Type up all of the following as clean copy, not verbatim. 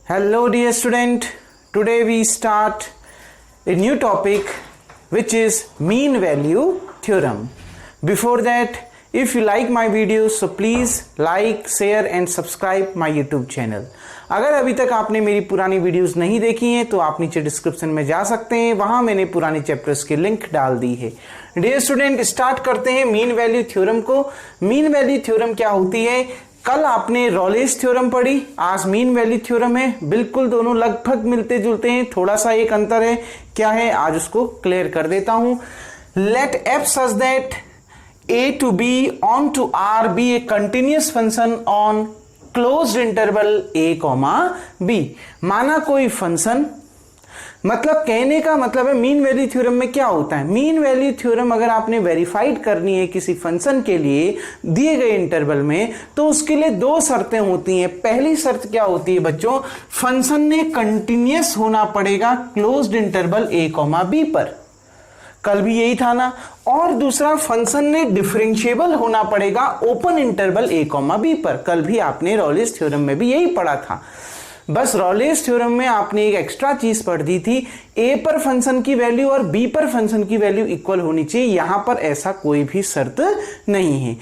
Hello dear student, today we start a new topic which is mean value theorem. Before that, if you like my videos so please like, share and subscribe my YouTube channel. अगर अभी तक आपने मेरी पुरानी videos नहीं देखी हैं तो आप नीचे डिस्क्रिप्शन में जा सकते हैं, वहां मैंने पुराने चैप्टर्स की लिंक डाल दी है। डियर स्टूडेंट, स्टार्ट करते हैं मीन वैल्यू थ्योरम को। मीन वैल्यू थ्योरम क्या होती है? कल आपने रॉलेस थ्योरम पढ़ी, आज मीन वैल्यू थ्योरम है। बिल्कुल दोनों लगभग मिलते जुलते हैं, थोड़ा सा एक अंतर है। क्या है आज उसको क्लियर कर देता हूं। Let f such that a to b on to r be a continuous function on closed interval a comma b। माना कोई फंक्शन, मतलब कहने का मतलब है मीन वैल्यू थ्योरम में क्या होता है। मीन वैल्यू थ्योरम अगर आपने वेरीफाइड करनी है किसी फंक्शन के लिए दिए गए इंटरवल में तो उसके लिए दो शर्तें होती हैं। पहली शर्त क्या होती है बच्चों? फंक्शन ने कंटिन्यूअस होना पड़ेगा closed interval a comma b पर, कल भी यही था ना। और दूसरा, फंक्शन ने डिफरेंशिएबल होना पड़ेगा open interval a comma b पर, कल भी आपने रॉलेस थ्योरम में भी यही पढ़ा था। बस रॉलेस थ्योरम में आपने एक एक्स्ट्रा चीज पढ़ दी थी, a पर फंक्शन की वैल्यू और b पर फंक्शन की वैल्यू इक्वल होनी चाहिए। यहां पर ऐसा कोई भी शर्त नहीं है।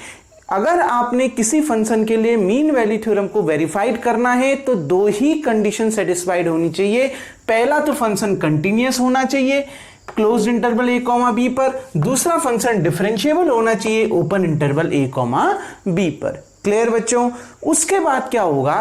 अगर आपने किसी फंक्शन के लिए मीन वैल्यू थ्योरम को वेरीफाइड करना है तो दो ही कंडीशन सेटिस्फाइड होनी चाहिए। पहला तो फंक्शन कंटिन्यूअस होना चाहिए closed interval a comma b पर, दूसरा फंक्शन डिफरेंशिएबल होना चाहिए open interval a comma b पर। क्लियर बच्चों? उसके बाद क्या होगा,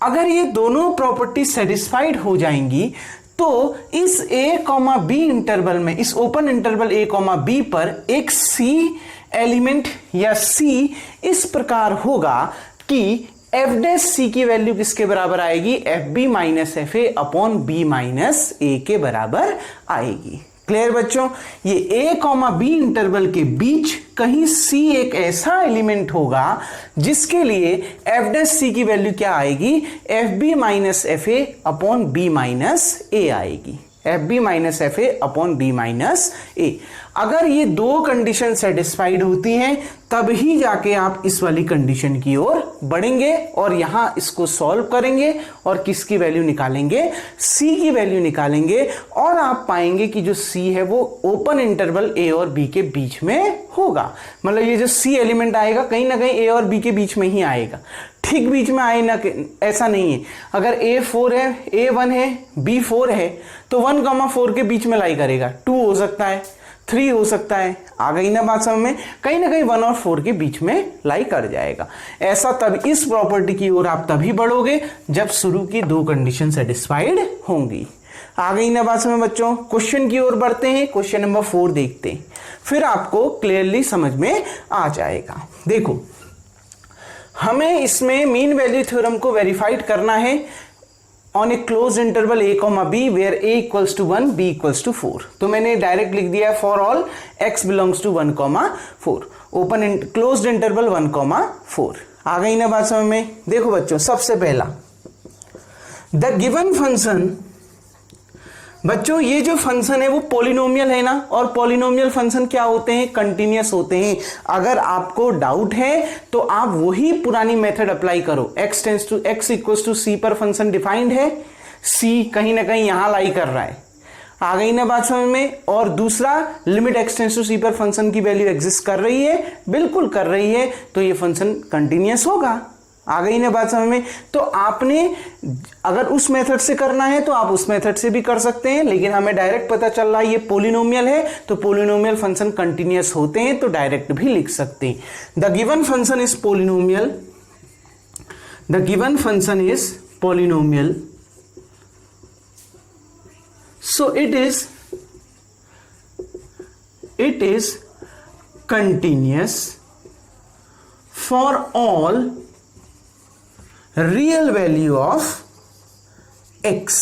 अगर ये दोनों प्रॉपर्टी सेटिस्फाइड हो जाएंगी तो इस a कॉमा b इंटरवल में, इस open interval a comma b पर एक c एलिमेंट या c इस प्रकार होगा कि एफ डैश सी की वैल्यू किसके बराबर आएगी? F B minus F A upon B minus A के बराबर आएगी। क्लियर बच्चों? ये ए कॉमा बी इंटरवल के बीच कहीं सी एक ऐसा एलिमेंट होगा जिसके लिए एफ डैश सी की वैल्यू क्या आएगी? F B minus F A upon B minus A आएगी। F B minus F A upon B minus A. अगर ये दो कंडीशन सेटिस्फाइड होती हैं तब ही जाके आप इस वाली कंडीशन की ओर बढ़ेंगे और यहां इसको सॉल्व करेंगे और किसकी वैल्यू निकालेंगे? सी की वैल्यू निकालेंगे और आप पाएंगे कि जो सी है वो ओपन इंटरवल ए और बी के बीच में होगा। मतलब ये जो सी एलिमेंट आएगा कहीं ना कहीं ए और बी के बीच में ही आएगा, ठीक बीच में आए ना, ऐसा नहीं है। अगर a 4 है, a 1 है, b 4 है तो 1, 4 के बीच में लाई करेगा। 2 हो सकता है, 3 हो सकता है। आ गई ना बात समझ में? कहीं ना कहीं 1 और 4 के बीच में लाई कर जाएगा। ऐसा तब इस प्रॉपर्टी की ओर आप तभी बढ़ोगे जब शुरू की दो कंडीशन सेटिस्फाइड होंगी। आ गई ना बात समझ बच्चों? क्वेश्चन की ओर बढ़ते हैं, क्वेश्चन नंबर 4 देखते हैं, फिर आपको क्लियरली समझ में आ जाएगा। देखो, हमें इसमें मीन वैल्यू थ्योरम को वेरीफाइड करना है on a close interval a comma b where a equals to 1 b equals to 4। तो मैंने डायरेक्ट लिख दिया for all x belongs to 1 comma 4, open closed interval 1 comma 4। आ गई ना बात समझ में? देखो बच्चों, सबसे पहला द गिवन फंक्शन, बच्चों ये जो फंक्शन है वो पॉलिनोमियल है ना, और पॉलिनोमियल फंक्शन क्या होते हैं? कंटिन्यूअस होते हैं। अगर आपको डाउट है तो आप वही पुरानी मेथड अप्लाई करो। x tends to x equals to c पर फंक्शन डिफाइंड है, c कहीं ना कहीं यहां लाई कर रहा है। आ गई ना बात समझ में? और दूसरा, limit x tends to c पर फंक्शन की वैल्यू एग्जिस्ट कर रही है, बिल्कुल कर रही है, तो ये फंक्शन कंटिन्यूअस होगा। आ गई ना बात समझ में? तो आपने अगर उस मेथड से करना है तो आप उस मेथड से भी कर सकते हैं, लेकिन हमें डायरेक्ट पता चल रहा है ये पॉलिनोमियल है तो पॉलिनोमियल फंक्शन कंटिन्यूअस होते हैं तो डायरेक्ट भी लिख सकते हैं। The given function is polynomial, the given function is polynomial, so it is continuous for all real value of x,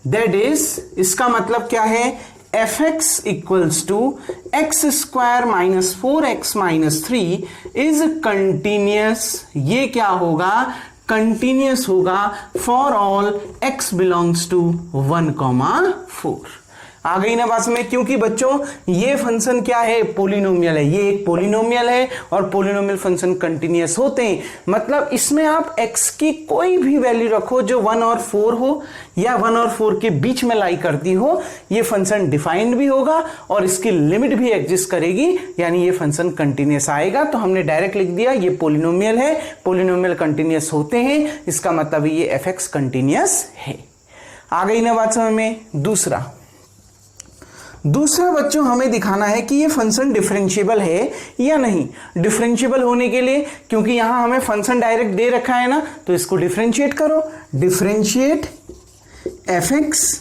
that is, इसका मतलब क्या है? fx equals to x square minus 4x minus 3 is continuous. ये क्या होगा? Continuous होगा for all x belongs to 1 comma 4। आ गई ना बात समझ? क्योंकि बच्चों ये फंक्शन क्या है, पोलिनोमियल है, ये एक पोलिनोमियल है और पोलिनोमियल फंक्शन कंटिन्यूअस होते हैं। मतलब इसमें आप x की कोई भी वैल्यू रखो जो 1 और 4 हो या 1 और 4 के बीच में लाई करती हो, ये फंक्शन डिफाइंड भी होगा और इसकी लिमिट भी एग्जिस्ट करेगी, यानी ये फंक्शन कंटिन्यूअस आएगा। तो हमने डायरेक्ट लिख दिया ये पोलिनोमियल है, पोलिनोमियल कंटिन्यूअस होते हैं, इसका मतलब ये fx कंटिन्यूअस है। आ गई ना बात समझ में? दूसरा बच्चों हमें दिखाना है कि ये फंक्शन डिफरेंशिएबल है या नहीं। डिफरेंशिएबल होने के लिए, क्योंकि यहां हमें फंक्शन डायरेक्ट दे रखा है ना, तो इसको डिफरेंशिएट करो। Differentiate fx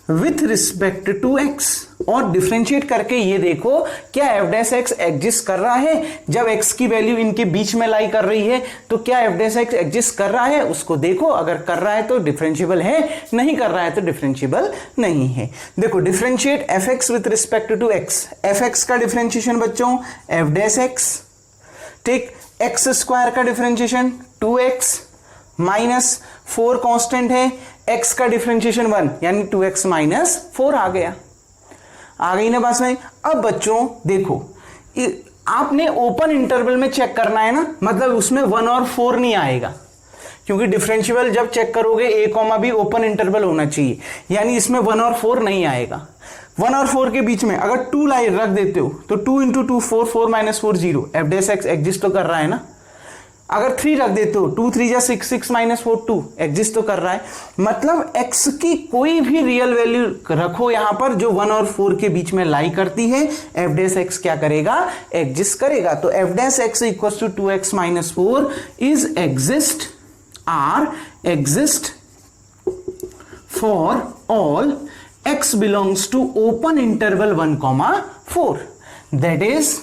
with respect to x, और डिफरेंशिएट करके ये देखो क्या f डैश x एग्जिस्ट कर रहा है। जब x की वैल्यू इनके बीच में लाई कर रही है तो क्या f डैश x एग्जिस्ट कर रहा है, उसको देखो। अगर कर रहा है तो डिफरेंशिएबल है, नहीं कर रहा है तो डिफरेंशिएबल नहीं है। देखो differentiate fx with respect to x, fx का डिफरेंशिएशन बच्चों f डैश x, ठीक। x स्क्वायर का डिफरेंशिएशन 2x माइनस 4 कांस्टेंट है, x का डिफरेंशिएशन 1 यानी 2x माइनस 4 आ गया। आ गई ना बात में? अब बच्चों देखो आपने ओपन इंटरवल में चेक करना है ना, मतलब उसमें 1 और 4 नहीं आएगा, क्योंकि डिफरेंशियल जब चेक करोगे a comma b open interval होना चाहिए, यानी इसमें 1 और 4 नहीं आएगा। 1 और 4 के बीच में अगर 2 लाइन रख देते हो तो 2 into 2 4, 4 minus 4 0, f dash x exist तो कर रहा है ना। अगर 3 रख देते हो 2 3 जा 6, 6 माइनस 4 2, एग्जिस्ट तो कर रहा है। मतलब x की कोई भी रियल वैल्यू रखो यहां पर जो 1 और 4 के बीच में लाई करती है, f डैश x क्या करेगा, एग्जिस्ट करेगा। तो f dash x equals to 2x minus 4 is exist or exist for all x belongs to open interval 1,4, that is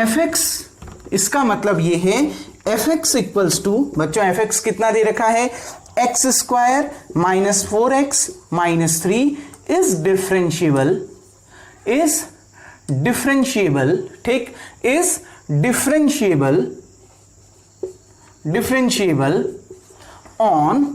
fx। इसका मतलब ये है fx इक्वल्स टू, बच्चों fx कितना दे रखा है, x square minus 4x minus 3 is differentiable, ठीक, is differentiable on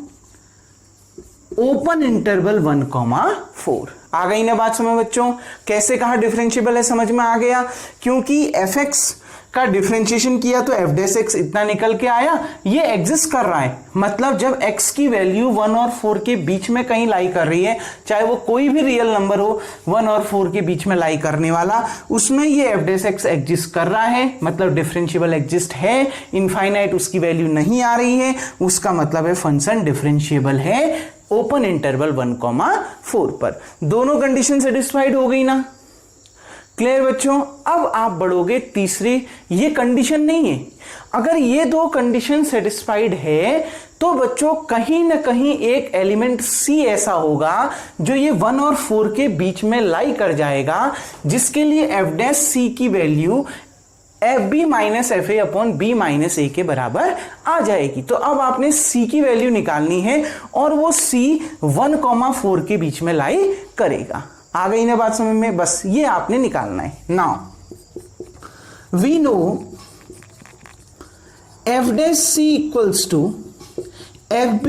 open interval 1,4। आ गई ना बात समझ बच्चों? कैसे कहा डिफरेंशिएबल है, समझ में आ गया? क्योंकि fx का डिफरेंशिएशन किया तो f डैश x इतना निकल के आया, ये एग्जिस्ट कर रहा है। मतलब जब x की वैल्यू 1 और 4 के बीच में कहीं लाई कर रही है, चाहे वो कोई भी रियल नंबर हो 1 और 4 के बीच में लाई करने वाला, उसमें ये f डैश x एग्जिस्ट कर रहा है, मतलब डिफरेंशिएबल एग्जिस्ट है। इनफाइनाइट उसकी वैल्यू नहीं आ रही है, उसका मतलब है फंक्शन डिफरेंशिएबल है ओपन इंटरवल 1,4 पर। दोनों कंडीशन सेटिस्फाइड हो गई ना? क्लियर बच्चों? अब आप बढ़ोगे तीसरी, ये कंडीशन नहीं है। अगर ये दो कंडीशन सेटिस्फाइड है तो बच्चों कहीं ना कहीं एक एलिमेंट C ऐसा होगा जो ये 1 और 4 के बीच में लाई कर जाएगा, जिसके लिए f डैश C की value fb minus F A upon B minus A के बराबर आ जाएगी। तो अब आपने C की वैल्यू निकालनी है और वो C 1,4 के बीच में लाई करेगा। आ गई ना बात समझ में? बस ये आपने निकालना है। Now we know f dash C equals to fb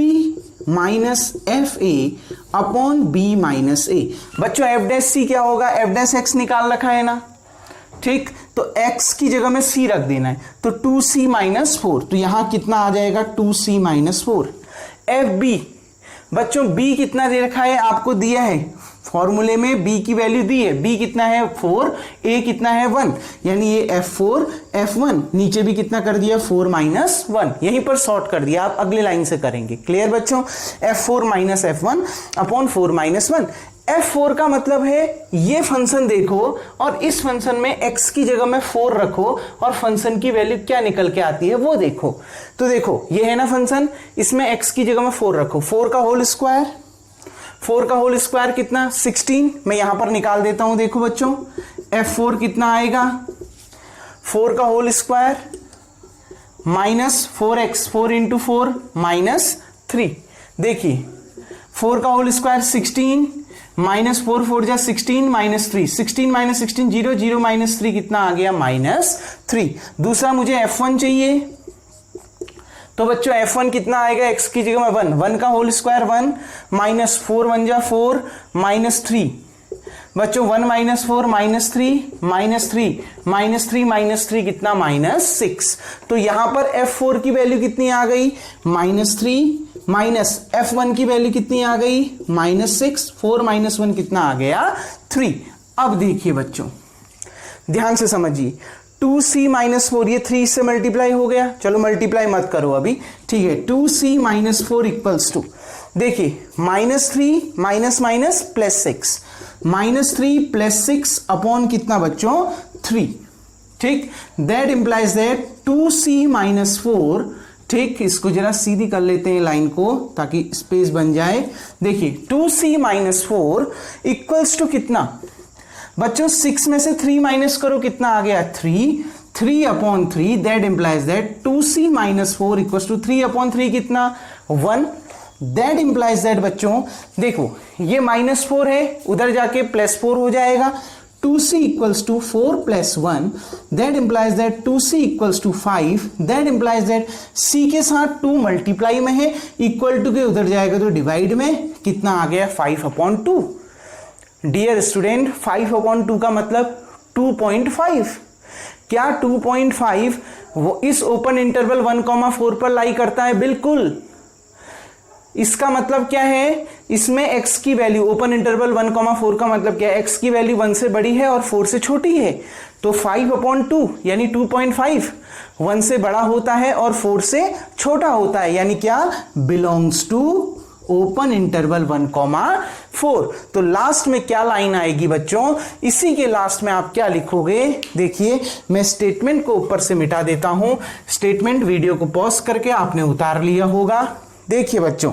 minus F A upon B minus A. बच्चों f डैश C क्या होगा, f डैश x निकाल रखा है ना, ठीक। तो x की जगह में c रख देना है, तो 2c माइनस 4, तो यहां कितना आ जाएगा 2c माइनस 4। fb बच्चों b कितना दे रखा है, आपको दिया है फॉर्मूले में, b की वैल्यू दी है, b कितना है 4, a कितना है 1, यानी ये f4 f1, नीचे भी कितना कर दिया 4 माइनस 1, यहीं पर सॉर्ट कर दिया, आप अगली लाइन से करेंगे। क्लियर बच्चों? f4 minus f1 upon 4 minus 1। f4 का मतलब है ये फंक्शन देखो और इस फंक्शन में x की जगह में 4 रखो और फंक्शन की वैल्यू क्या निकल के आती है वो देखो। तो देखो ये है ना फंक्शन, इसमें x की जगह में 4 रखो, 4 का होल स्क्वायर, 4 का होल स्क्वायर कितना 16, मैं यहां पर निकाल देता हूं। देखो बच्चों f4 कितना आएगा, 4 का whole square minus 4x, 4 into 4 minus 3। देखिए 4 का होल स्क्वायर 16 माइनस 4 4 जा 16 माइनस 3, 16 माइनस 16 0, 0 माइनस 3 कितना आ गया -3। दूसरा मुझे f1 चाहिए, तो बच्चों f1 कितना आएगा, x की जगह में 1 का होल स्क्वायर 1 माइनस 4 1 जा 4 माइनस 3 बच्चों 1 minus 4 minus 3 minus 3 minus 3 minus 3 कितना -6। तो यहां पर f4 की वैल्यू कितनी आ गई -3 माइनस f1 की वैल्यू कितनी आ गई -6। 4 माइनस 1 कितना आ गया 3। अब देखिए बच्चों ध्यान से समझिए 2c माइनस 4 ये 3 से मल्टीप्लाई हो गया, चलो मल्टीप्लाई मत करो अभी, ठीक है। 2c माइनस 4 इक्वल्स टू देखिए -3 माइनस माइनस +6 -3 +6 अपॉन कितना बच्चों 3, ठीक। That implies that 2c minus 4, ठीक। इसको जरा सीधी कर लेते हैं लाइन को ताकि स्पेस बन जाए। देखिए 2c माइनस 4 इक्वल्स टू कितना बच्चों 6 में से 3 माइनस करो कितना आ गया 3 upon 3। That implies that 2c minus 4 equals to 3 upon 3 कितना 1। दैट इंप्लाइज दैट बच्चों देखो ये -4 है उधर जाके +4 हो जाएगा। 2c equals to 4 + 1 that implies that 2c equals to 5। That implies that c के साथ 2 मल्टीप्लाई में है, इक्वल टू के उधर जाएगा तो डिवाइड में, कितना आ गया 5/2। डियर स्टूडेंट 5/2 का मतलब 2.5। क्या 2.5 वो इस ओपन इंटरवल 1,4 पर लाई करता है? बिल्कुल। इसका मतलब क्या है, इसमें x की वैल्यू ओपन इंटरवल 1,4 का मतलब क्या है, x की वैल्यू 1 से बड़ी है और 4 से छोटी है। तो 5/2 यानी 2.5 1 से बड़ा होता है और 4 से छोटा होता है, यानी क्या बिलोंग्स टू ओपन इंटरवल 1,4। तो लास्ट में क्या लाइन आएगी बच्चों, इसी के लास्ट में आप क्या लिखोगे, देखिए मैं स्टेटमेंट को ऊपर से मिटा देता हूं। स्टेटमेंट वीडियो को पॉज करके आपने उतार लिया होगा। देखिए बच्चों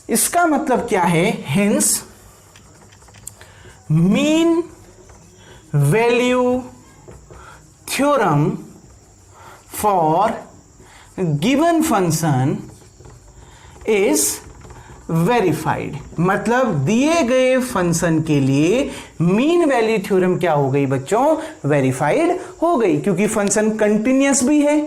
इसका मतलब क्या है, hence mean value theorem for given function is verified. मतलब दिए गए फंक्शन के लिए मीन वैल्यू थ्योरम क्या हो गई बच्चों, वेरीफाइड हो गई, क्योंकि फंक्शन कंटिन्यूअस भी है,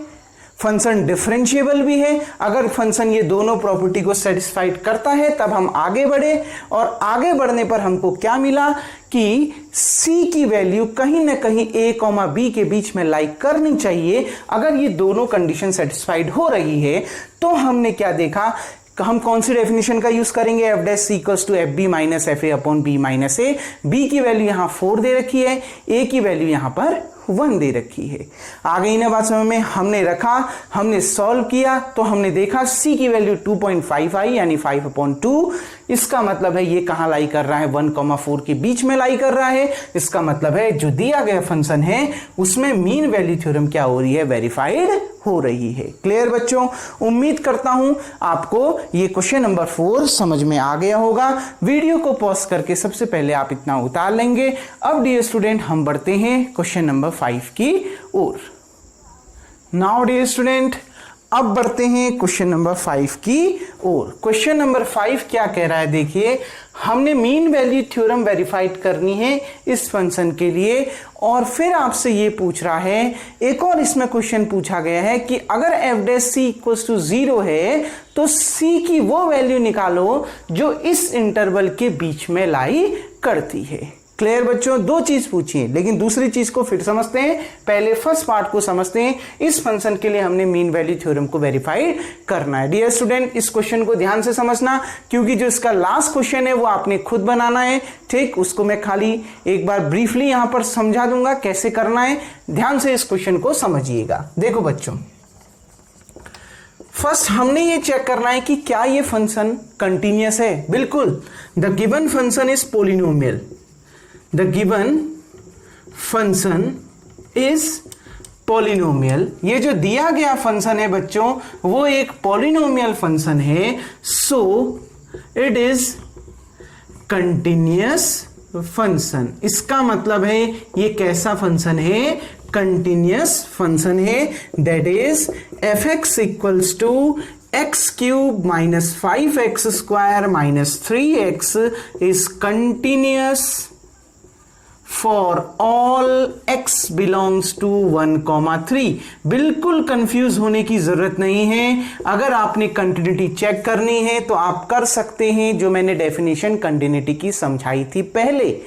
फंक्शन डिफरेंशिएबल भी है। अगर फंक्शन ये दोनों प्रॉपर्टी को सेटिस्फाइड करता है तब हम आगे बढ़े, और आगे बढ़ने पर हमको क्या मिला कि c की वैल्यू कहीं ना कहीं a, b के बीच में लाई करनी चाहिए। अगर ये दोनों कंडीशन सेटिस्फाइड हो रही है तो हमने क्या देखा, हम कौन सी डेफिनेशन का यूज करेंगे, f' equals to fb minus fa upon b minus a। b की वैल्यू यहां 4 दे रखी है, a की वैल्यू यहां पर 1 दे रखी है। आ गई ना बात समझ में। हमने रखा, हमने सॉल्व किया तो हमने देखा c की वैल्यू 2.5 आई यानी 5/2। इसका मतलब है ये कहां लाई कर रहा है, 1,4 के बीच में लाई कर रहा है। इसका मतलब है जो दिया गया फंक्शन है उसमें मीन वैल्यू थ्योरम क्या हो रही है, वेरीफाइड हो रही है। क्लियर बच्चों, उम्मीद करता हूं आपको ये क्वेश्चन नंबर 4 समझ में आ गया होगा। वीडियो को पॉज करके सबसे पहले आप इतना उतार लेंगे। अब डियर स्टूडेंट हम बढ़ते हैं क्वेश्चन नंबर 5 की ओर। नाउ डियर स्टूडेंट अब बढ़ते हैं क्वेश्चन नंबर 5 की ओर। क्वेश्चन नंबर 5 क्या कह रहा है, देखिए हमने मीन वैल्यू थ्योरम वेरीफाइड करनी है इस फंक्शन के लिए, और फिर आपसे ये पूछ रहा है, एक और इसमें क्वेश्चन पूछा गया है कि अगर f' इक्वल्स टू 0 है तो c की वो वैल्यू निकालो जो इस इंटरवल के बीच में लाई करती है। क्लियर बच्चों, दो चीज पूछी है, लेकिन दूसरी चीज को फिर समझते हैं। पहले फर्स्ट पार्ट को समझते हैं। इस फंक्शन के लिए हमने मीन वैल्यू थ्योरम को वेरीफाइड करना है। डियर स्टूडेंट इस क्वेश्चन को ध्यान से समझना, क्योंकि जो इसका लास्ट क्वेश्चन है वो आपने खुद बनाना है, ठीक। उसको मैं खाली एक बार ब्रीफली यहां पर समझा दूंगा कैसे करना है। ध्यान से इस क्वेश्चन को समझिएगा। देखो बच्चों, फर्स्ट हमने ये चेक करना है कि क्या ये फंक्शन कंटिन्यूअस है। बिल्कुल, the given function is polynomial. The given function is polynomial। ये जो दिया गया फंक्शन है बच्चों वो एक पॉलिनोमियल फंक्शन है। So it is continuous function। इसका मतलब है ये कैसा फंक्शन है, कंटिन्यूअस फंक्शन है। That is fx equals to x³ minus 5x² minus 3x is continuous for all x belongs to 1,3। बिल्कुल कंफ्यूज होने की जरूरत नहीं है। अगर आपने कंटिन्यूटी चेक करनी है तो आप कर सकते हैं, जो मैंने डेफिनेशन कंटिन्यूटी की समझाई थी पहले।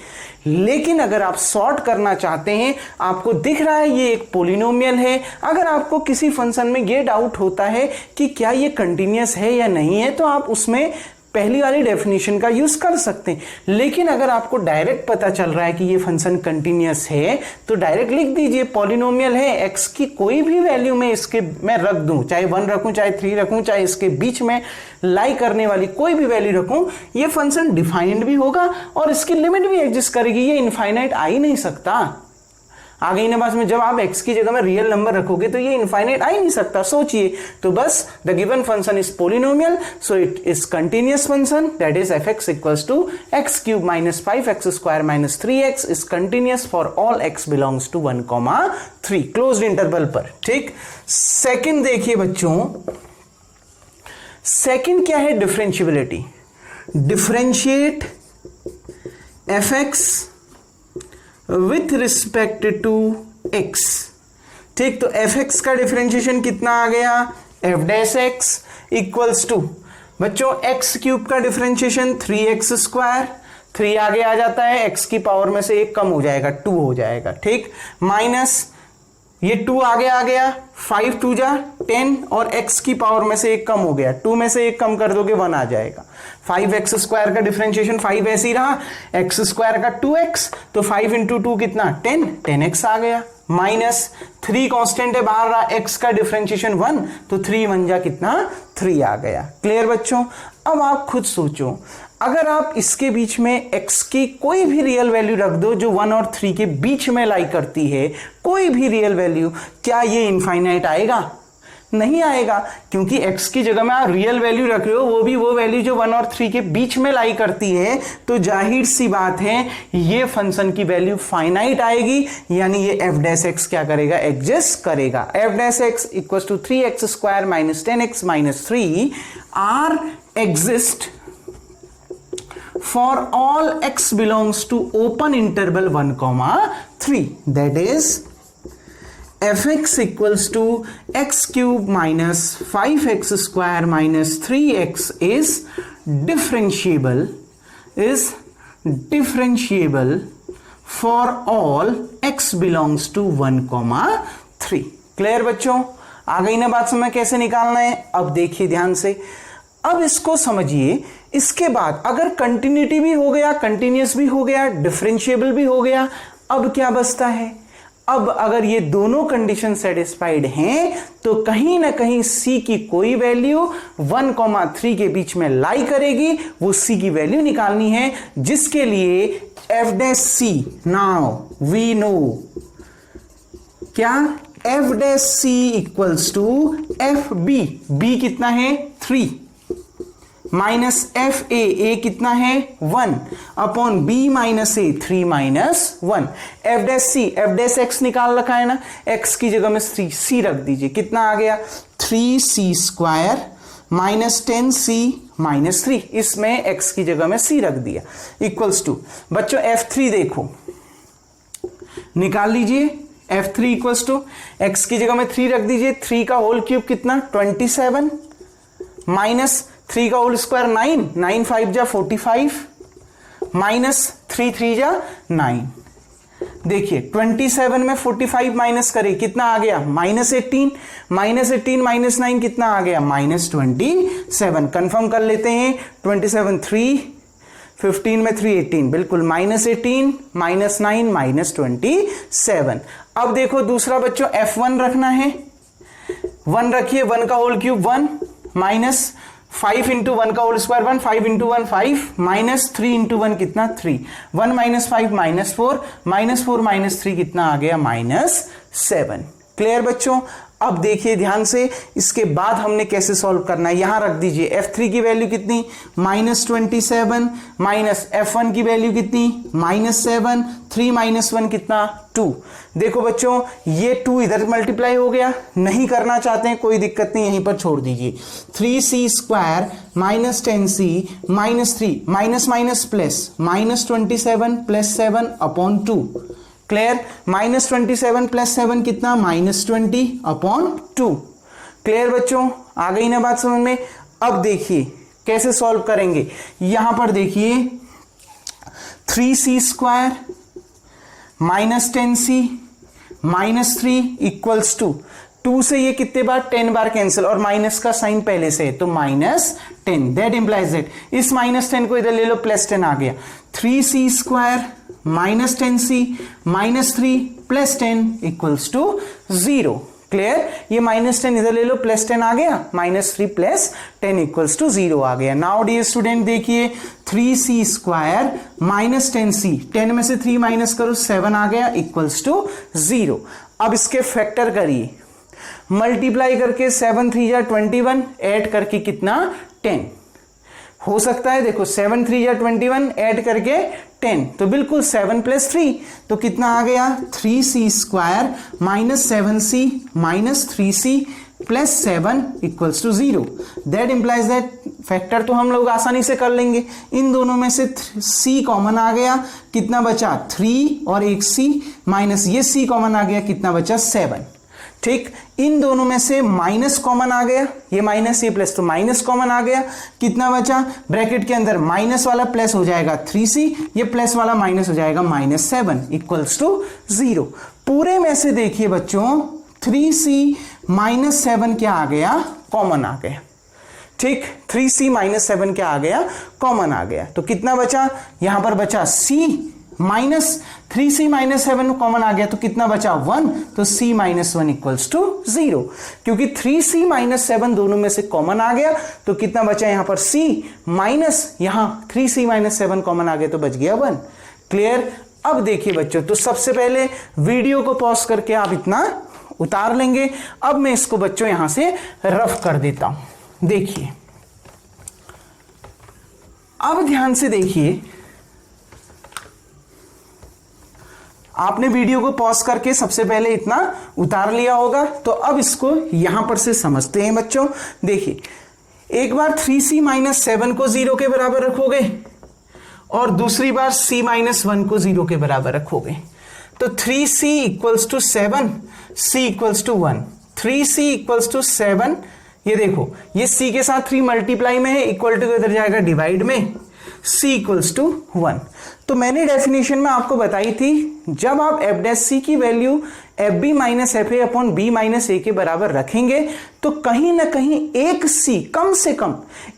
लेकिन अगर आप सॉर्ट करना चाहते हैं, आपको दिख रहा है ये एक पोलिनोमियल है, अगर आपको किसी फंक्शन में ये डाउट होता है कि क्या ये कंटिन्यूअस है या नहीं है, तो आप उसमें पहली वाली डेफिनेशन का यूज कर सकते हैं। लेकिन अगर आपको डायरेक्ट पता चल रहा है कि ये फंक्शन कंटिन्यूअस है, तो डायरेक्ट लिख दीजिए पॉलिनोमियल है, x की कोई भी वैल्यू में इसके मैं रख दूं, चाहे 1 रखूं, चाहे 3 रखूं, चाहे इसके बीच में लाई करने वाली कोई भी वैल्यू रखूं, ये फंक्शन डिफाइंड भी होगा और इसकी लिमिट भी एग्जिस्ट करेगी। ये इनफाइनाइट आ ही नहीं सकता। आ गई ना बात में, जब आप x की जगह में रियल नंबर रखोगे तो ये इनफाइनाइट आ ही नहीं सकता। सोचिए, तो बस the given function is polynomial, so it is continuous function, that is fx equals to x³ minus 5x² minus 3x is continuous for all x belongs to 1,3 closed interval पर। ठीक, सेकंड देखिए बच्चों, second क्या है? Differentiability. Differentiate fx with respect to x। ठीक, तो fx का differentiation कितना आ गया? f dash x equals to, बच्चों x³ का डिफरेंशिएशन 3x², 3 आगे आ जाता है, x की पावर में से 1 कम हो जाएगा, 2 हो जाएगा। ठीक, माइनस ये 2 आगे आ गया, 5 2 जा 10 और x की पावर में से 1 कम हो गया, 2 में से 1 कम कर दोगे 1 आ जाएगा। 5x² का डिफरेंशिएशन 5 ऐसे ही रहा, x² का 2x, तो 5 इंटू 2 कितना? 10x आ गया। माइनस 3 कांस्टेंट है बाहर रहा, x का डिफरेंशिएशन 1, तो 3 1 जा कितना? 3 आ गया। क्लियर बच्चों? अब आप खुद सोचो, अगर आप इसके बीच में x की कोई भी रियल वैल्यू रख दो जो 1 और 3 के बीच में लाई करती है, कोई भी रियल वैल्यू, क्या ये इनफाइनाइट आएगा? नहीं आएगा, क्योंकि x की जगह में आप रियल वैल्यू रख रहे हो, वो भी वो वैल्यू जो 1 और 3 के बीच में लाई करती है, तो जाहिर सी बात है ये फंक्शन की वैल्यू फाइनाइट आएगी, यानी ये f डैश x क्या करेगा? एग्जिस्ट करेगा। f dash x equals to 3x² minus 10x minus 3 are exist for all x belongs to open interval 1,3, that is fx equals to x³ minus 5x² minus 3x is differentiable for all x belongs to 1,3। Clear बच्चों? आ गई ना बात समझ कैसे निकालना है? अब देखिए ध्यान से, अब इसको समझिए। इसके बाद अगर कंटिन्यूटी भी हो गया, कंटिन्यूअस भी हो गया, डिफरेंशिएबल भी हो गया, अब क्या बचता है? अब अगर ये दोनों कंडीशन सेटिस्फाइड हैं, तो कहीं ना कहीं c की कोई वैल्यू 1,3 के बीच में लाई करेगी, वो c की वैल्यू निकालनी है, जिसके लिए f dash c, now we know क्या, f dash c equals to f b कितना है? 3 माइनस एफ ए कितना है? 1 upon B minus a 3 minus 1। F dash c, f dash x निकाल रखा है ना, एक्स की जगह में सी रख दीजिए, कितना आ गया? 3c² माइनस 10c माइनस 3, इसमें एक्स की जगह में सी रख दिया, इक्वल्स टू बच्चों f3 देखो, निकाल लीजिए। f3 इक्वल्स टू एक्स की जगह में 3 रख दीजिए, 3 का होल क्यूब कितना? 27 माइनस 3 का होल स्क्वायर 9, 9 5 जा 45 माइनस 3 3 जा 9। देखिए 27 में 45 माइनस करें, कितना आ गया? -18 माइनस 9 कितना आ गया? -27। कंफर्म कर लेते हैं, 27 3, 15 में 3 18, बिल्कुल -18 -9 -27। अब देखो दूसरा बच्चों f1 रखना है, 1 रखिए, 1 का होल क्यूब 1 माइनस 5 इंटू 1 का whole square 1, 5 into 1 5 minus 3 into 1 कितना? 3, 1 माइनस 5 -4 -4 -3 कितना आ गया? -7। क्लियर बच्चों? अब देखिए ध्यान से, इसके बाद हमने कैसे सॉल्व करना है, यहां रख दीजिए। F3 की वैल्यू कितनी -27 माइनस F1 की वैल्यू कितनी -7, 3 - 1 कितना 2। देखो बच्चों ये 2 इधर मल्टीप्लाई हो गया, नहीं करना चाहते हैं कोई दिक्कत नहीं, यहीं पर छोड़ दीजिए। 3c² - 10c - 3 minus minus plus -27 + 7/2। Clear, -27 + 7 कितना -20/2। क्लियर बच्चों, आ गई ना बात समझ में। अब देखिए कैसे सॉल्व करेंगे, यहां पर देखिए 3c² - 10c - 3 = 2 से ये कितने बार 10 बार कैंसिल, और माइनस का साइन पहले से है तो -10। दैट इंप्लाइज दैट इस -10 को इधर ले लो, +10 आ गया। 3c² - 10c - 3 + 10 = 0। क्लियर, ये -10 इधर ले लो, +10 आ गया, -3 + 10 = 0 आ गया। नाउ डियर स्टूडेंट देखिए 3c² - 10c, 10 में से 3 माइनस करो 7 आ गया = 0। अब इसके फैक्टर करिए, मल्टीप्लाई करके 7 3 जा 21, ऐड करके कितना 10 हो सकता है। देखो 7 3 जा 21, ऐड करके 10, तो बिल्कुल 7 + 3 तो कितना आ गया 3c² - 7c - 3c + 7 = 0। That implies that factor तो हम लोग आसानी से कर लेंगे। इन दोनों में से c कॉमन आ गया, कितना बचा 3 और एक c, माइनस ये c कॉमन आ गया, कितना बचा 7। ठीक, इन दोनों में से माइनस कॉमन आ गया, ये माइनस ये प्लस, तो माइनस कॉमन आ गया, कितना बचा ब्रैकेट के अंदर माइनस वाला प्लस हो जाएगा 3c, ये प्लस वाला माइनस हो जाएगा -7 = 0। पूरे में से देखिए बच्चों 3c - 7 क्या आ गया, कॉमन आ गया। ठीक, 3c - 7 क्या आ गया, कॉमन आ गया, तो कितना बचा, यहां पर बचा c माइनस 3c - 7 कॉमन आ गया, तो कितना बचा 1, तो c - 1 = 0। क्योंकि 3c - 7 दोनों में से कॉमन आ गया, तो कितना बचा यहां पर c माइनस यहां 3c - 7 कॉमन आ गया, तो बच गया 1। क्लियर। अब देखिए बच्चों, तो सबसे पहले वीडियो को पॉज करके आप इतना उतार लेंगे। अब मैं इसको बच्चों यहां से रफ कर देता हूं। देखिए अब ध्यान से देखिए, आपने वीडियो को पॉज करके सबसे पहले इतना उतार लिया होगा, तो अब इसको यहां पर से समझते हैं बच्चों। देखिए एक बार 3c - 7 को 0 के बराबर रखोगे और दूसरी बार c - 1 को 0 के बराबर रखोगे, तो 3c = 7, c = 1। 3c = 7, ये देखो ये c के साथ 3 मल्टीप्लाई में है, इक्वल टू इधर जाएगा डिवाइड में, c = 1। तो मैंने डेफिनेशन में आपको बताई थी, जब आप f' की वैल्यू fb - fa/b - a के बराबर रखेंगे, तो कहीं ना कहीं एक c, कम से कम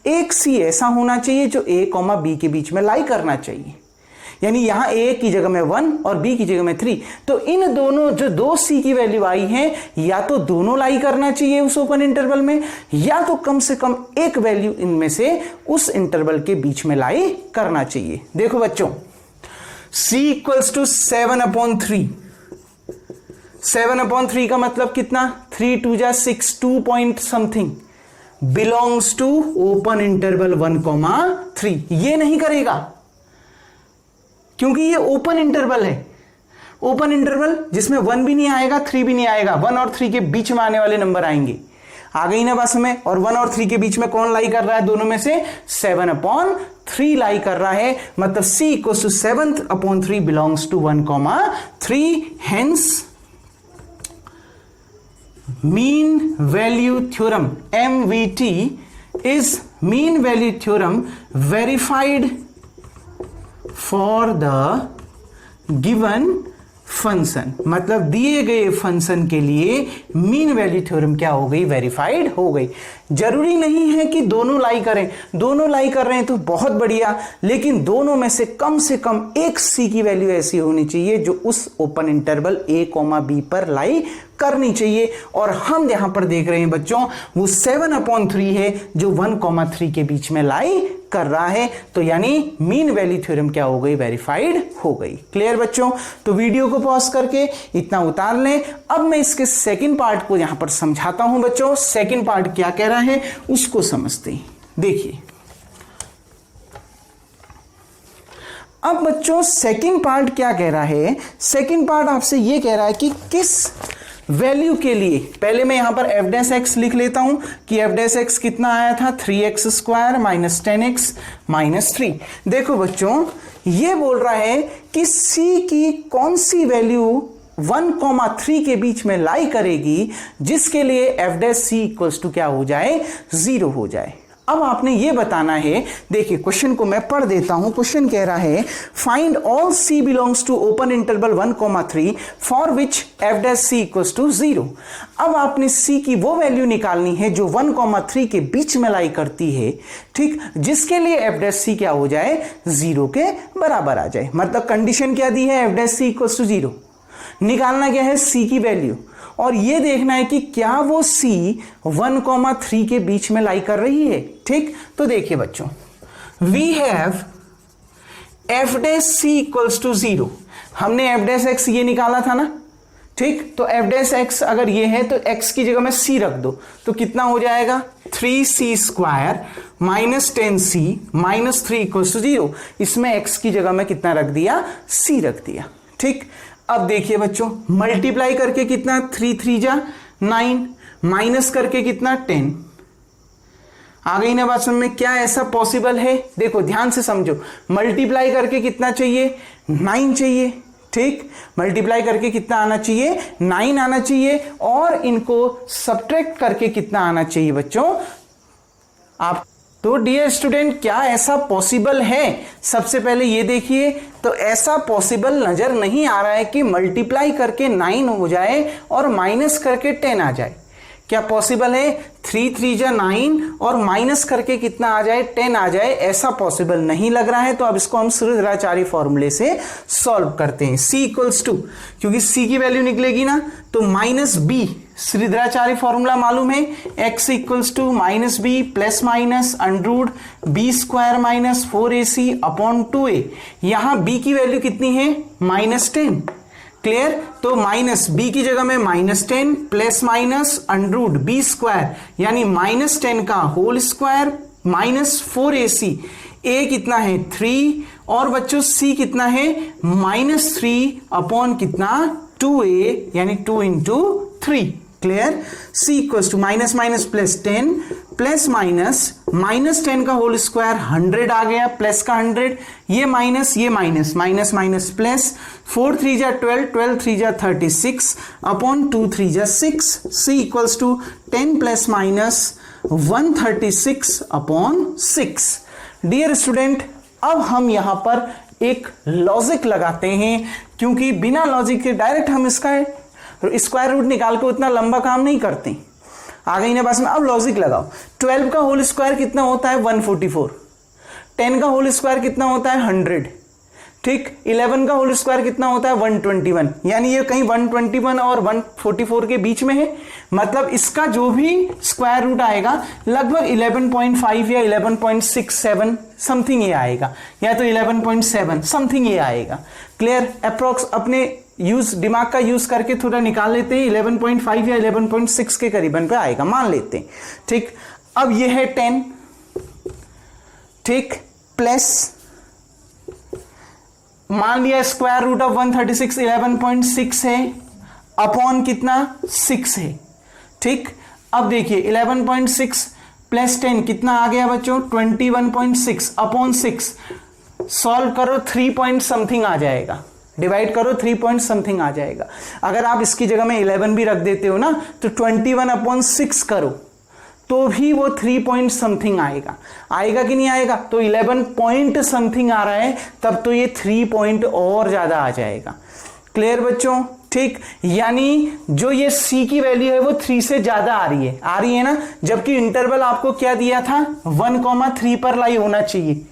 एक c ऐसा होना चाहिए जो a, b के बीच में लाई करना चाहिए। यानी यहां a की जगह में 1 और b की जगह में 3, तो इन दोनों जो 2c की वैल्यू आई है, या तो दोनों लाई करना चाहिए उस ओपन इंटरवल में, या तो कम से कम एक वैल्यू इनमें से उस इंटरवल के बीच में लाई करना चाहिए। देखो बच्चों c = 7/3, 7/3 का मतलब कितना, 3 2 जा 6, 2 point something belongs to open interval 1,3। ये नहीं करेगा क्योंकि ये ओपन इंटरवल है, ओपन इंटरवल जिसमें 1 भी नहीं आएगा 3 भी नहीं आएगा, 1 और 3 के बीच में आने वाले नंबर आएंगे। आ गई ना बस में, और 1 और 3 के बीच में कौन लाई कर रहा है, दोनों में से 7/3 लाई कर रहा है, मतलब c = 7/3 belongs to 1,3। Hence mean value theorem MVT is mean value theorem verified for the given function, मतलब दिए गए फंक्शन के लिए मीन वैल्यू थ्योरम क्या हो गई, वेरीफाइड हो गई। जरूरी नहीं है कि दोनों लाई करें, दोनों लाई कर रहे हैं तो बहुत बढ़िया, लेकिन दोनों में से कम एक सी की वैल्यू ऐसी होनी चाहिए जो उस ओपन इंटरवल a, b पर लाई करनी चाहिए, और हम यहां पर देख रहे हैं बच्चों वो 7/3 है जो 1,3 के बीच में लाई कर रहा है। तो यानी मीन वैल्यू थ्योरम क्या हो गई, वेरीफाइड हो गई। क्लियर बच्चों? तो वीडियो को पॉज करके इतना उतार लें। अब मैं इसके सेकंड पार्ट को यहां पर समझाता हूं बच्चों। सेकंड पार्ट क्या कह रहा है उसको समझते हैं। देखिए अब बच्चों सेकंड पार्ट क्या कह रहा है। सेकंड पार्ट आपसे यह कह रहा है कि किस वैल्यू के लिए, पहले मैं यहां पर एफ डैश एक्स लिख लेता हूं कि एफ डैश एक्स कितना आया था 3x² - 10x - 3। देखो बच्चों ये बोल रहा है कि c की कौन सी वैल्यू 1,3 के बीच में लाई करेगी जिसके लिए f dash c equals to क्या हो जाए, 0 हो जाए। अब आपने ये बताना है, देखिए क्वेश्चन को मैं पढ़ देता हूं। क्वेश्चन कह रहा है find all c belongs to open interval 1,3 for which f dash c equals to 0। अब आपने c की वो वैल्यू निकालनी है जो 1,3 के बीच में लाई करती है, ठीक, जिसके लिए एफ डैश सी क्या हो जाए, 0 के बराबर आ जाए। मतलब कंडीशन क्या दी है, f dash c equals to 0। निकालना क्या है, c की वैल्यू, और ये देखना है कि क्या वो c 1,3 के बीच में लाई कर रही है। ठीक, तो देखिए बच्चों we have f dash c equals to 0। हमने एफ डैश एक्स ये निकाला था ना, ठीक, तो एफ डैश एक्स अगर ये है तो x की जगह में c रख दो तो कितना हो जाएगा 3c² - 10c - 3 इक्वल्स टू 0। इसमें x की जगह में कितना रख दिया, c रख दिया। ठीक, अब देखिए बच्चों मल्टीप्लाई करके कितना 3 3 जा 9 माइनस करके कितना 10। आ गई ना बात समझ में? क्या ऐसा पॉसिबल है? देखो ध्यान से समझो, मल्टीप्लाई करके कितना चाहिए, 9 चाहिए। ठीक, मल्टीप्लाई करके कितना आना चाहिए, 9 आना चाहिए, और इनको सब्ट्रैक्ट करके कितना आना चाहिए बच्चों, आप तो डियर स्टूडेंट क्या ऐसा पॉसिबल है? सबसे पहले ये देखिए, तो ऐसा पॉसिबल नजर नहीं आ रहा है कि मल्टीप्लाई करके 9 हो जाए और माइनस करके 10 आ जाए। क्या पॉसिबल है? 3 3 जा 9 और माइनस करके कितना आ जाए, 10 आ जाए, ऐसा पॉसिबल नहीं लग रहा है। तो अब इसको हम श्रीधराचार्य फॉर्मूले से सॉल्व करते हैं। c इक्वल्स टू, क्योंकि c की वैल्यू निकलेगी ना, तो -b, श्रीधराचार्य फॉर्मूला मालूम है, x equals to -b plus minus under root b² - 4ac upon 2a। यहां b की वैल्यू कितनी है, -10। क्लियर? तो -b की जगह में -10 प्लस माइनस अंडरूट b² यानी -10 का होल स्क्वायर - 4ac। a कितना है 3, और बच्चों c कितना है -3 अपॉन कितना 2a यानी 2 × 3। Clear? c equals to minus plus 10 plus -10 का होल स्क्वायर 100 आ गया, प्लस का 100, ये माइनस प्लस 4 3 जा 12 12 3 जा 36 अपॉन 2 3 जा 6। c equals to 10 plus minus 136 upon 6। Dear student अब हम यहां पर एक लॉजिक लगाते हैं, क्योंकि बिना लॉजिक के डायरेक्ट हम इसका स्क्वायर रूट निकाल के उतना लंबा काम नहीं करते। आ गई ना बात में? अब लॉजिक लगाओ। 12 का होल स्क्वायर कितना होता है 144, 10 का होल स्क्वायर कितना होता है 100, ठीक, 11 का होल स्क्वायर कितना होता है 121, यानी ये कहीं 121 और 144 के बीच में है। मतलब इसका जो भी स्क्वायर रूट आएगा लगभग 11.5 या 11.67 समथिंग ये आएगा, या तो 11.7 समथिंग ये आएगा। क्लियर? अप्रोक्स अपने दिमाग का यूज करके थोड़ा निकाल लेते हैं, 11.5 या 11.6 के करीबन पे आएगा, मान लेते हैं। ठीक, अब ये है 10, ठीक, प्लस मान लिया स्क्वायर रूट ऑफ 136 11.6 है, अपॉन कितना 6 है। ठीक, अब देखिए 11.6 प्लस 10 कितना आ गया बच्चों 21.6 अपॉन 6। सॉल्व करो 3 पॉइंट समथिंग आ जाएगा, डिवाइड करो 3 पॉइंट समथिंग आ जाएगा। अगर आप इसकी जगह में 11 भी रख देते हो ना तो 21/6 करो तो भी वो 3 पॉइंट समथिंग आएगा। आएगा कि नहीं आएगा? तो 11 पॉइंट समथिंग आ रहा है, तब तो ये 3 पॉइंट और ज्यादा आ जाएगा। क्लियर बच्चों? ठीक, यानी जो ये c की वैल्यू है वो 3 से ज्यादा आ रही है ना, जबकि इंटरवल आपको क्या दिया था 1,3 पर लाई होना चाहिए।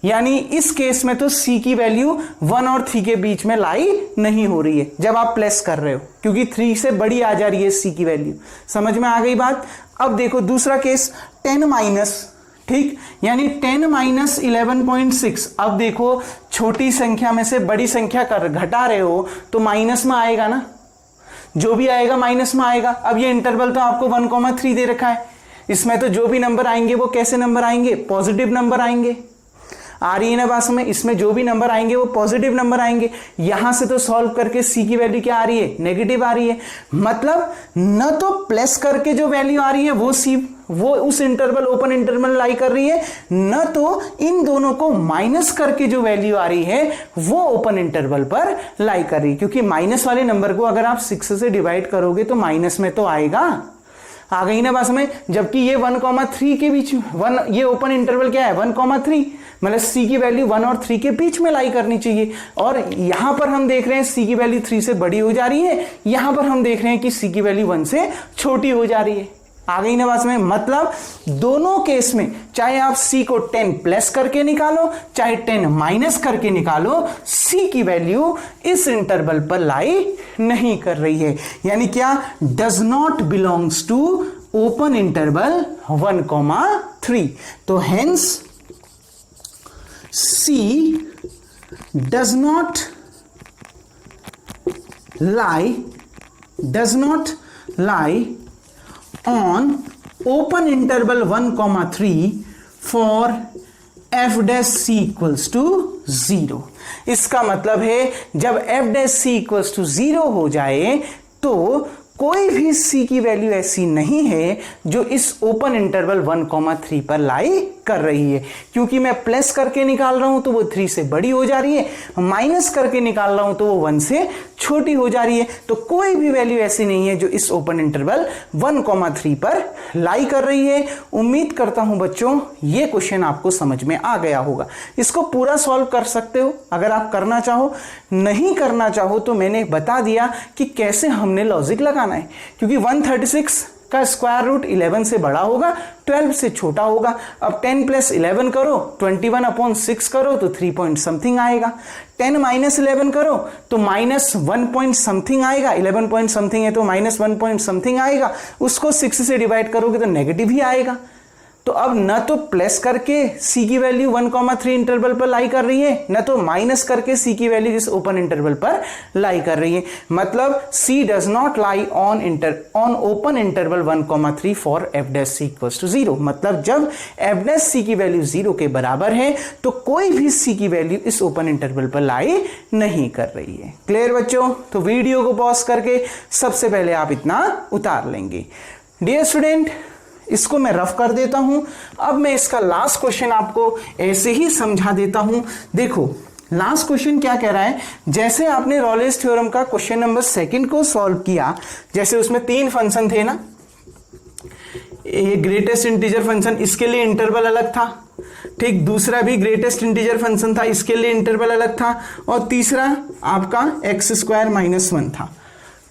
यानी इस केस में तो c की वैल्यू 1 और 3 के बीच में लाई नहीं हो रही है जब आप प्लस कर रहे हो, क्योंकि 3 से बड़ी आ जा रही है c की वैल्यू। समझ में आ गई बात। अब देखो दूसरा केस 10 माइनस, ठीक, यानी 10 माइनस 11.6। अब देखो छोटी संख्या में से बड़ी संख्या कर घटा रहे हो तो माइनस में आएगा ना, जो भी आएगा माइनस में आएगा। अब ये इंटरवल तो आपको 1,3 दे रखा है, इसमें तो जो भी नंबर आएंगे वो कैसे नंबर आएंगे, पॉजिटिव नंबर आएंगे। आ रही है ना बात में, इसमें जो भी नंबर आएंगे वो पॉजिटिव नंबर आएंगे। यहां से तो सॉल्व करके c की वैल्यू क्या आ रही है, नेगेटिव आ रही है। मतलब न तो प्लस करके जो वैल्यू आ रही है वो उस इंटरवल ओपन इंटरवल लाई कर रही है, न तो इन दोनों को माइनस करके जो वैल्यू आ रही है वो ओपन इंटरवल पर लाई कर रही है। क्योंकि माइनस वाले नंबर को अगर आप 6 से डिवाइड करोगे तो माइनस में तो आएगा। आ गई ना बात में। जबकि ये 1,3 के बीच में ये ओपन इंटरवल क्या है 1,3, मतलब c की वैल्यू 1 और 3 के बीच में लाई करनी चाहिए। और यहां पर हम देख रहे हैं c की वैल्यू 3 से बड़ी हो जा रही है, यहां पर हम देख रहे हैं कि c की वैल्यू 1 से छोटी हो जा रही है। आ गई ना बात में। मतलब दोनों केस में चाहे आप c को 10 प्लस करके निकालो चाहे 10 माइनस करके निकालो, c की वैल्यू इस इंटरवल पर लाई नहीं कर रही है। यानी क्या, does not belongs to open interval 1,3। तो hence c does not lie on open interval 1,3 for f dash c equals to 0। इसका मतलब है जब f dash c equals to 0 हो जाए तो कोई भी c की वैल्यू ऐसी नहीं है जो इस ओपन इंटरवल 1,3 पर लाई कर रही है। क्योंकि मैं प्लस करके निकाल रहा हूं तो वो 3 से बड़ी हो जा रही है, माइनस करके निकाल रहा हूं तो वो 1 से छोटी हो जा रही है। तो कोई भी वैल्यू ऐसी नहीं है जो इस ओपन इंटरवल 1,3 पर लाई कर रही है। उम्मीद करता हूं बच्चों ये क्वेश्चन आपको समझ में आ गया होगा। इसको पूरा सॉल्व कर सकते हो अगर आप करना चाहो, नहीं करना चाहो तो मैंने बता दिया कि कैसे हमने लॉजिक लगाना है। क्योंकि 136 का स्क्वायर रूट 11 से बड़ा होगा, 12 से छोटा होगा। अब 10 प्लस 11 करो, 21/6 करो तो 3 पॉइंट समथिंग आएगा। 10 माइनस 11 करो तो माइनस 1 पॉइंट समथिंग आएगा। 11 पॉइंट समथिंग है तो माइनस 1 पॉइंट समथिंग आएगा। उसको 6 से डिवाइड करोगे तो नेगेटिव ही आएगा। तो अब न तो प्लस करके c की वैल्यू 1,3 इंटरवल पर लाई कर रही है, न तो माइनस करके c की वैल्यू इस ओपन इंटरवल पर लाई कर रही है। मतलब c does not lie on open interval 1,3 for f dash c equals to 0। मतलब जब f डैश c की वैल्यू 0 के बराबर है तो कोई भी c की वैल्यू इस ओपन इंटरवल पर लाई नहीं कर रही है। क्लियर बच्चों? तो वीडियो को पॉज करके सबसे पहले आप इतना उतार लेंगे। डियर स्टूडेंट, इसको मैं रफ कर देता हूं। अब मैं इसका लास्ट क्वेश्चन आपको ऐसे ही समझा देता हूं। देखो लास्ट क्वेश्चन क्या कह रहा है, जैसे आपने रॉलेस थ्योरम का क्वेश्चन नंबर 2 को सॉल्व किया, जैसे उसमें 3 फंक्शन थे ना, ये ग्रेटेस्ट इंटीजर फंक्शन, इसके लिए इंटरवल अलग था, ठीक, दूसरा भी ग्रेटेस्ट इंटीजर फंक्शन था, इसके लिए इंटरवल अलग था, और तीसरा आपका x² - 1 था।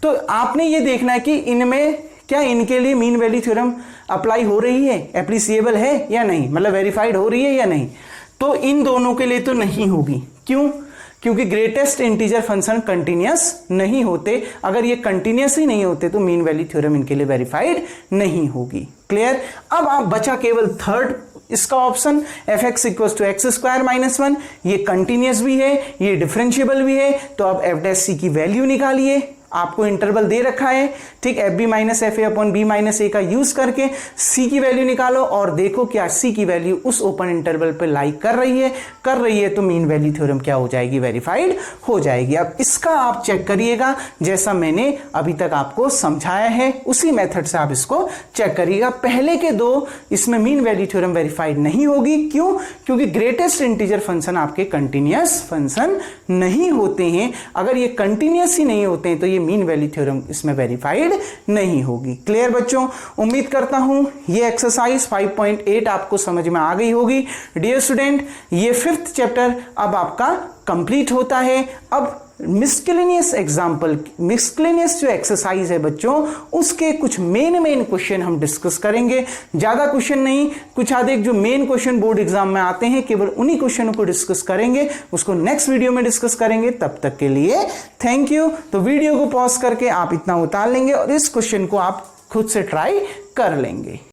तो आपने ये देखना है कि इनमें क्या इनके लिए मीन वैल्यू थ्योरम अप्लाई हो रही है, एप्लीसिएबल है या नहीं, मतलब वेरीफाइड हो रही है या नहीं। तो इन दोनों के लिए तो नहीं होगी। क्यों? क्योंकि ग्रेटेस्ट इंटीजर फंक्शन कंटिन्यूअस नहीं होते। अगर ये कंटिन्यूअस ही नहीं होते तो मीन वैल्यू थ्योरम इनके लिए वेरीफाइड नहीं होगी। क्लियर? अब आप बचा केवल थर्ड इसका ऑप्शन f(x = x² - 1), ये कंटिन्यूअस भी है, ये डिफरेंशिएबल भी है। तो अब f डैश c की वैल्यू निकालिए, आपको इंटरवल दे रखा है, ठीक, fb - fa/b - a का यूज करके c की वैल्यू निकालो और देखो क्या c की वैल्यू उस ओपन इंटरवल पे लाई कर रही है तो मीन वैल्यू थ्योरम क्या हो जाएगी, वेरीफाइड हो जाएगी। अब इसका आप चेक करिएगा, जैसा मैंने अभी तक आपको समझाया है उसी मेथड से आप इसको चेक करिएगा। पहले के दो इसमें मीन वैल्यू थ्योरम वेरीफाइड नहीं होगी। क्यों? क्योंकि ग्रेटेस्ट इंटीजर फंक्शन आपके कंटिन्यूअस फंक्शन नहीं होते हैं। अगर ये कंटिन्यूअस ही नहीं होते हैं तो मीन वैल्यू थ्योरम इसमें वेरीफाइड नहीं होगी। क्लियर बच्चों? उम्मीद करता हूं ये एक्सरसाइज 5.8 आपको समझ में आ गई होगी। डियर स्टूडेंट, ये 5th चैप्टर अब आपका कंप्लीट होता है। अब मिसकेलेनियस एग्जाम्पल, मिसकेलेनियस जो एक्सरसाइज है बच्चों, उसके कुछ मेन क्वेश्चन हम डिस्कस करेंगे। ज्यादा क्वेश्चन नहीं, कुछ आधे जो मेन क्वेश्चन बोर्ड एग्जाम में आते हैं, केवल उन्हीं क्वेश्चनों को डिस्कस करेंगे, उसको नेक्स्ट वीडियो में डिस्कस करेंगे। तब तक के लिए थैंक यू। तो वीडियो को पॉज करके आप इतना उतार लेंगे और इस क्वेश्चन को आप खुद से ट्राई कर लेंगे।